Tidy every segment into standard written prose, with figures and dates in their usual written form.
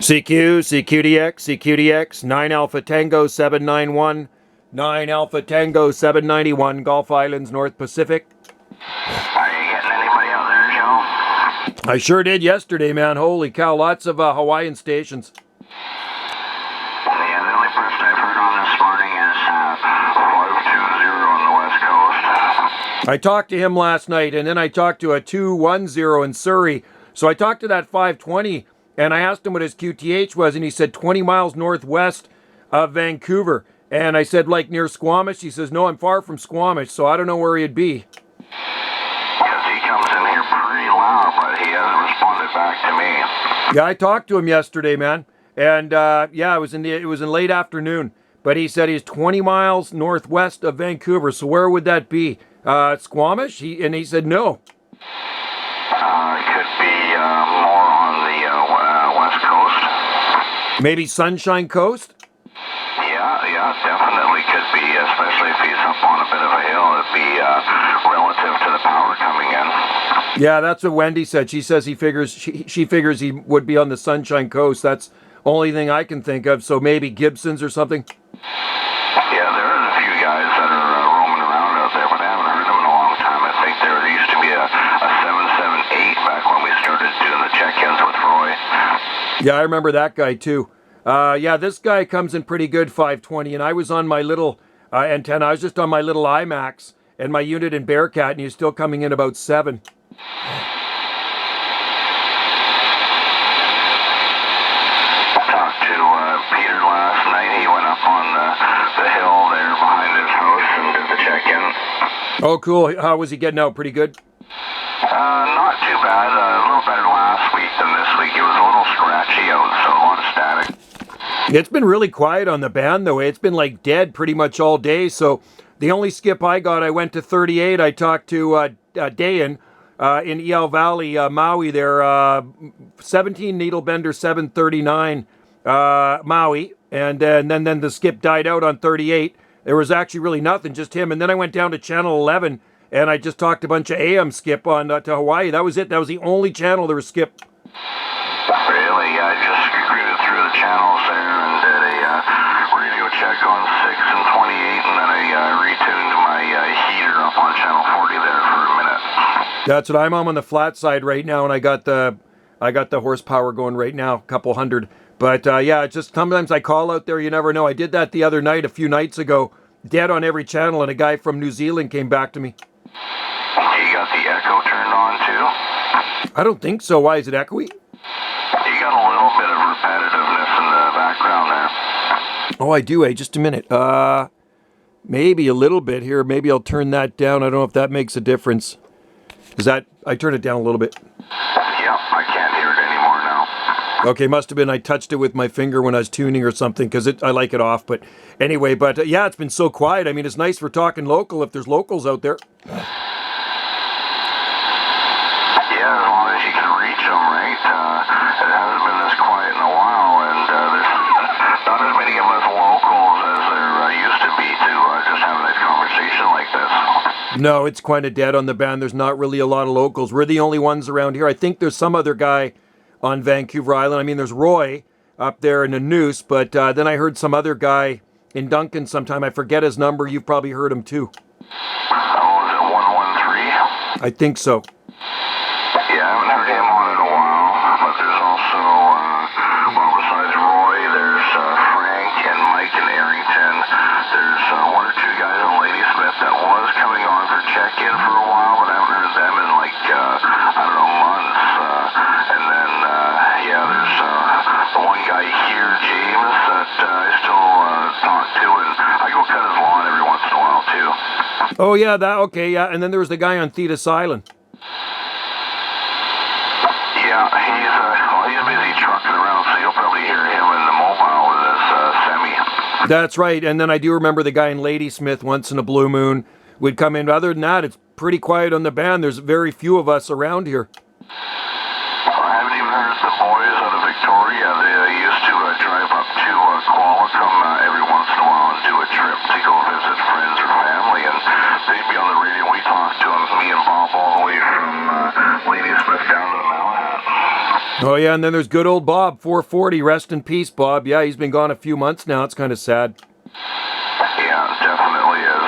CQDX, 9 Alpha Tango 791, 9 Alpha Tango 791, Gulf Islands, North Pacific. Are you getting anybody out there, Joe? I sure did yesterday, man. Holy cow, lots of Hawaiian stations. Yeah, the only person I've heard on this morning is 520 on the West Coast. I talked to him last night, and then I talked to a 210 in Surrey. So I talked to that 520, and I asked him what his QTH was, and he said 20 miles northwest of Vancouver. And I said, like near Squamish? He says, no, I'm far from Squamish, so I don't know where he'd be. Because he comes in here pretty loud, but he hasn't responded back to me. Yeah, I talked to him yesterday, man. And yeah, it was in late afternoon. But he said he's 20 miles northwest of Vancouver. So where would that be? Squamish? He said no. It could be more on the West Coast. Maybe Sunshine Coast? Yeah, definitely could be, especially if he's up on a bit of a hill. It'd be relative to the power coming in. Yeah, that's what Wendy said. She says she figures he would be on the Sunshine Coast. That's the only thing I can think of. So maybe Gibson's or something. Yeah, there are a few guys that are roaming around out there, but I haven't heard them in a long time. I think there used to be a 778 back when we started doing the check-ins with Roy. Yeah, I remember that guy too. Yeah, this guy comes in pretty good 520, and I was on my little antenna. I was just on my little IMAX and my unit in Bearcat, and he's still coming in about 7. Talked to Peter last night. He went up on the hill there behind his house and did the check-in. Oh, cool. How was he getting out? Pretty good? Not too bad. A little better last week than this week. It was a little scratchy out, so a lot of static. It's been really quiet on the band, though. It's been like dead pretty much all day. So the only skip I got, I went to 38. I talked to Dayan in EL Valley, Maui there, 17 needle bender 739 Maui. And then the skip died out on 38. There was actually really nothing, just him. And then I went down to channel 11 and I just talked a bunch of AM skip on to Hawaii. That was it. That was the only channel there was skip. Really? I just recruited through the channels there and did a radio check on 6 and 28, and then I retuned my heater up on channel 40 there for a minute. That's what I'm on the flat side right now, and I got the horsepower going right now, a couple hundred. But yeah, it's just sometimes I call out there, you never know. I did that the other night, a few nights ago, dead on every channel, and a guy from New Zealand came back to me. You got the echo turned on too? I don't think so. Why is it echoey? You got a little bit of repetitiveness in the background there. Oh, I do, Just a minute. Maybe a little bit here. Maybe I'll turn that down. I don't know if that makes a difference. I turn it down a little bit. Yep, I can't hear it anymore now. Okay, must have been I touched it with my finger when I was tuning or something, because I like it off. But anyway, yeah, it's been so quiet. I mean, it's nice for talking local if there's locals out there. Yeah, as long as you can reach them, right? It hasn't been this quiet in a while, and there's not as many of us locals as there used to be to just have a nice conversation like this. No, it's kind of dead on the band. There's not really a lot of locals. We're the only ones around here. I think there's some other guy on Vancouver Island. I mean, there's Roy up there in the Noose, but then I heard some other guy in Duncan sometime. I forget his number. You've probably heard him too. Oh, is it 113? I think so. Yeah, I haven't heard him on in a while, but there's also, well, besides Roy, there's Frank and Mike in Arrington. There's one or two guys in Ladysmith that was coming on for check-in for a while, but I haven't heard them in like, I don't know, months. And then, yeah, there's the one guy here, James, that I still talk to, and I go cut his lawn every once in a while, too. Oh, yeah, okay, yeah. And then there was the guy on Thetis Island. Yeah, he's busy trucking around, so you'll probably hear him in the mobile with his semi. That's right. And then I do remember the guy in Ladysmith once in a blue moon would come in. Other than that, it's pretty quiet on the band. There's very few of us around here. I haven't even heard the boys out of Victoria. They used to drive up to Qualicum every once in a while and do a trip to go visit friends or family, and they'd be on the radio. We talked to them, me and Bob, all the way from Ladysmith down to the Malahat. Oh, yeah, and then there's good old Bob, 440. Rest in peace, Bob. Yeah, he's been gone a few months now. It's kind of sad. Yeah, definitely is.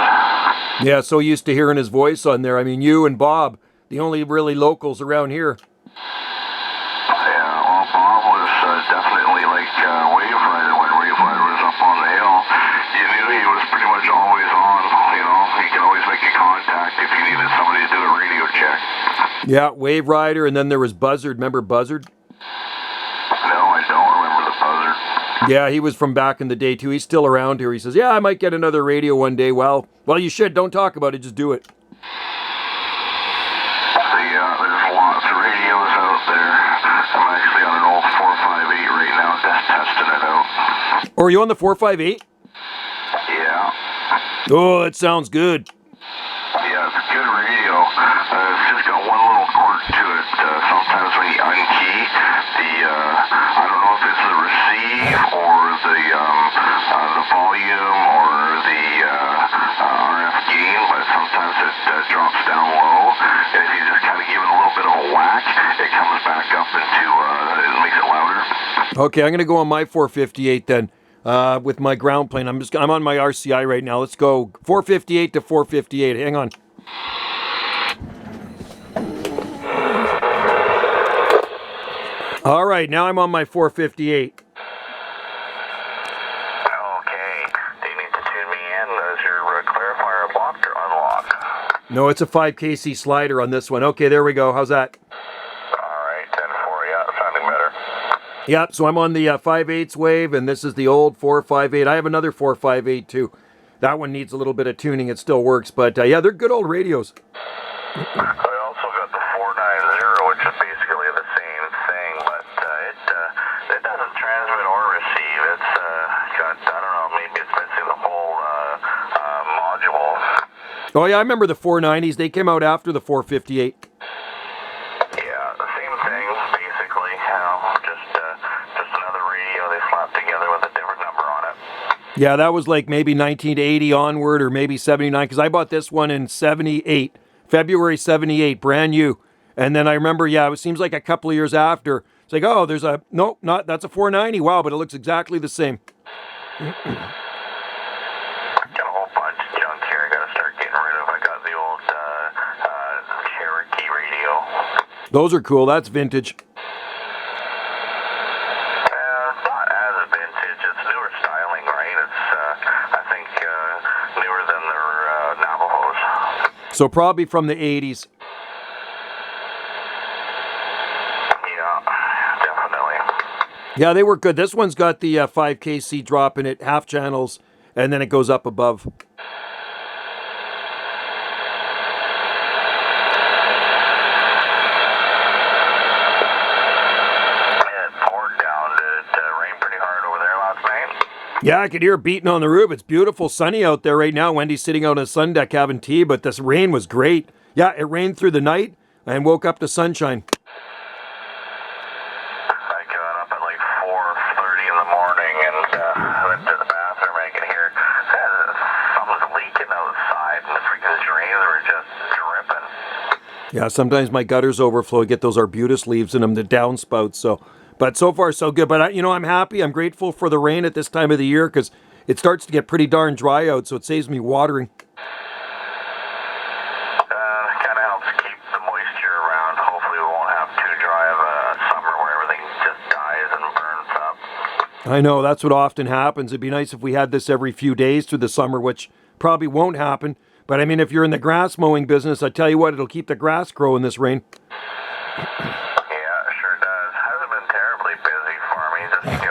Yeah, so used to hearing his voice on there. I mean, you and Bob, the only really locals around here. Yeah, well, Bob was definitely like Wave Rider when Wave Rider was up on the hill. You knew he was pretty much always on, you know. He could always make a contact if you needed somebody to do a radio check. Yeah, Wave Rider, and then there was Buzzard. Remember Buzzard? No, I don't remember the Buzzard. Yeah, he was from back in the day, too. He's still around here. He says, yeah, I might get another radio one day. Well, you should. Don't talk about it. Just do it. There's lots of radios out there. I'm actually on an old 458 right now, just testing it out. Or are you on the 458? Yeah. Oh, that sounds good. Yeah, it's a good radio. It's just got one little quirk to it. Sometimes when you unkey, I don't know if it's the receive or the volume or the RF gain, but sometimes it drops down low. And if you just kind of give it a little bit of a whack, it comes back up into, it makes it louder. Okay, I'm going to go on my 458 then. With my ground plane. I'm on my RCI right now. Let's go 458 to 458. Hang on. All right, now I'm on my 458. Okay. Do you need to tune me in? Is your clarifier blocked or unlocked? No, it's a 5kc slider on this one. Okay, there we go. How's that? Alright, 10-4, yeah, sounding better. Yep, so I'm on the 5/8 wave, and this is the old 458. I have another 458 too. That one needs a little bit of tuning. It still works, but yeah, they're good old radios. I also got the 490, which is basically the same thing, but it doesn't transmit or receive. It's got, I don't know, maybe it's missing the whole module. Oh yeah, I remember the 490s. They came out after the 458. Yeah, the same thing, basically. You know, just another radio they slapped together with a different number on it. Yeah, that was like maybe 1980 onward or maybe 79, because I bought this one in 78, February 78, brand new. And then I remember, yeah, it seems like a couple of years after, it's like, oh, there's a, nope, not, that's a 490. Wow, but it looks exactly the same. Got a whole bunch of junk here I gotta start getting rid of. I got the old Cherokee radio. Those are cool. That's vintage. It's not as vintage. It's newer styling, right? It's, I think, newer than their Navajos. So probably from the 80s. Yeah, definitely. Yeah, they were good. This one's got the 5kc drop in it, half channels, and then it goes up above. Yeah, I could hear it beating on the roof. It's beautiful, sunny out there right now. Wendy's sitting out on a sun deck having tea, but this rain was great. Yeah, it rained through the night and woke up to sunshine. I got up at like 4:30 in the morning and went to the bathroom. I could hear something's leaking outside, and the freaking drains were just dripping. Yeah, sometimes my gutters overflow. I get those arbutus leaves in them, the downspouts. But so far so good. But I'm happy. I'm grateful for the rain at this time of the year because it starts to get pretty darn dry out, so it saves me watering. Kind of helps keep the moisture around. Hopefully we won't have too dry of a summer where everything just dies and burns up. I know, that's what often happens. It'd be nice if we had this every few days through the summer, which probably won't happen. But I mean, if you're in the grass mowing business, I tell you what, it'll keep the grass growing this rain. Yeah, it sure does. Hasn't been terribly busy for me, just